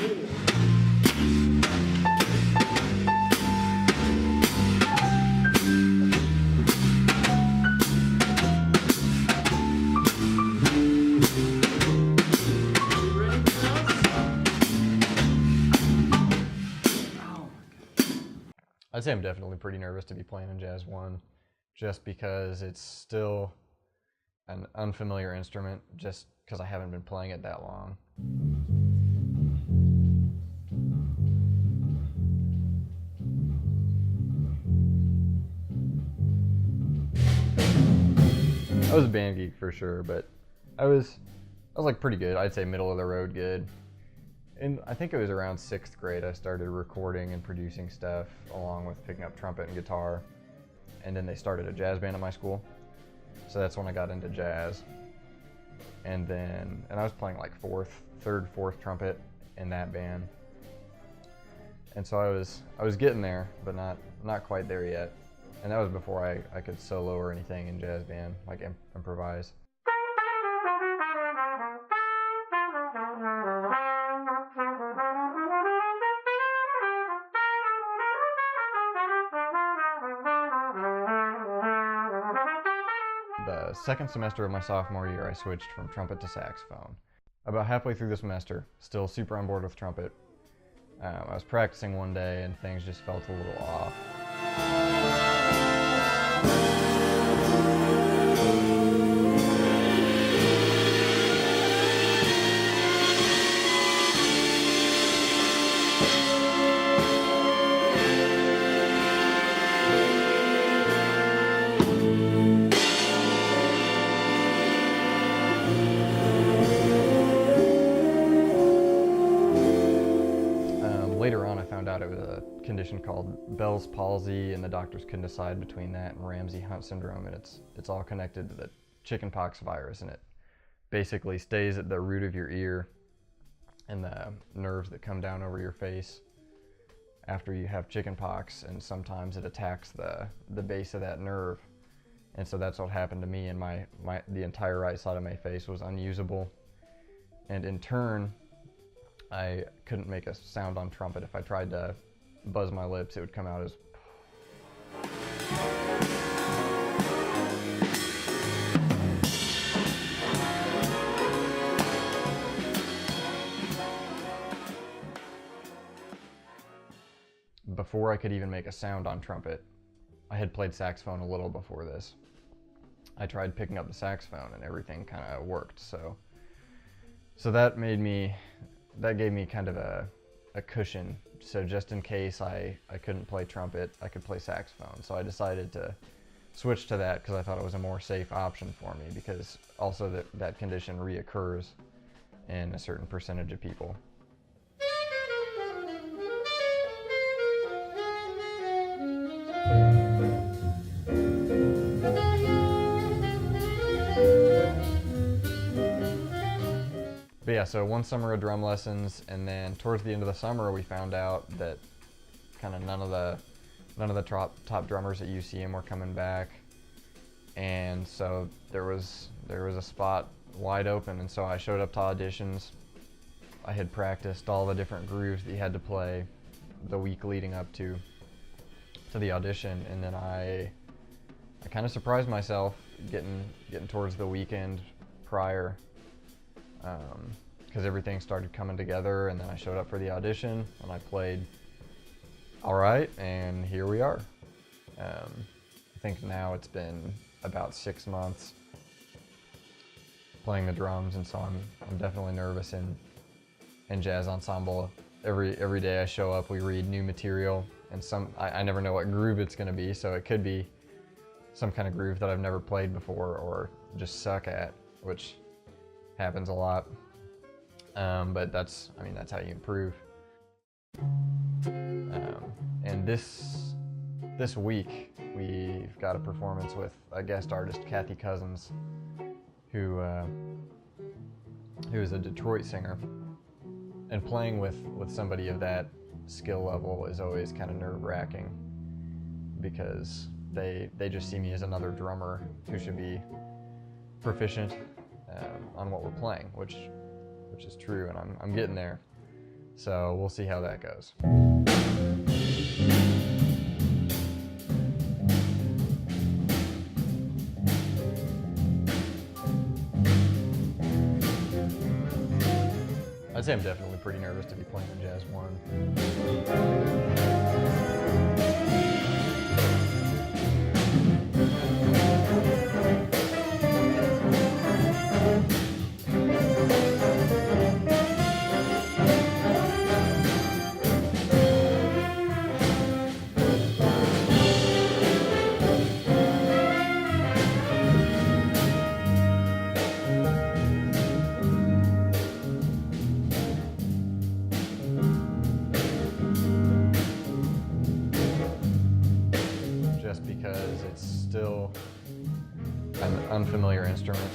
I'd say I'm definitely pretty nervous to be playing in Jazz 1, just because it's still an unfamiliar instrument, just because I haven't been playing it that long. I was a band geek for sure, but I was like pretty good. I'd say middle of the road good. And I think it was around 6th grade I started recording and producing stuff along with picking up trumpet and guitar. And then they started a jazz band at my school. So that's when I got into jazz. And I was playing like 3rd, 4th trumpet in that band. And so I was getting there, but not quite there yet. And that was before I could solo or anything in jazz band, like improvise. The 2nd semester of my sophomore year, I switched from trumpet to saxophone. About halfway through the semester, still super on board with trumpet, I was practicing one day and things just felt a little off. Later on, I found out it was a condition called Bell's palsy, and the doctors couldn't decide between that and Ramsay-Hunt syndrome, and it's all connected to the chickenpox virus, and it basically stays at the root of your ear and the nerves that come down over your face after you have chickenpox, and sometimes it attacks the base of that nerve, and so that's what happened to me, and the entire right side of my face was unusable, and in turn, I couldn't make a sound on trumpet. If I tried to buzz my lips, it would come out as... Before I could even make a sound on trumpet, I had played saxophone a little before this. I tried picking up the saxophone and everything kind of worked, so that gave me kind of a cushion. So just in case I couldn't play trumpet, I could play saxophone. So I decided to switch to that because I thought it was a more safe option for me, because also that condition reoccurs in a certain percentage of people. But yeah, so one summer of drum lessons, and then towards the end of the summer we found out that kind of none of the top drummers at UCM were coming back, and so there was a spot wide open, and so I showed up to auditions. I had practiced all the different grooves that you had to play the week leading up to the audition, and then I kind of surprised myself getting towards the weekend prior, because everything started coming together, and then I showed up for the audition and I played all right, and here we are. I think now it's been about 6 months playing the drums, and so I'm definitely nervous in jazz ensemble. Every day I show up, we read new material, and I never know what groove it's going to be, so it could be some kind of groove that I've never played before or just suck at, which happens a lot. But that's how you improve. And this week we've got a performance with a guest artist, CAHSS, who is a Detroit singer, and playing with somebody of that skill level is always kind of nerve-wracking, because they just see me as another drummer who should be proficient on what we're playing, which is true, and I'm getting there. So we'll see how that goes. I'd say I'm definitely pretty nervous to be playing in Jazz 1. Just because it's still an unfamiliar instrument.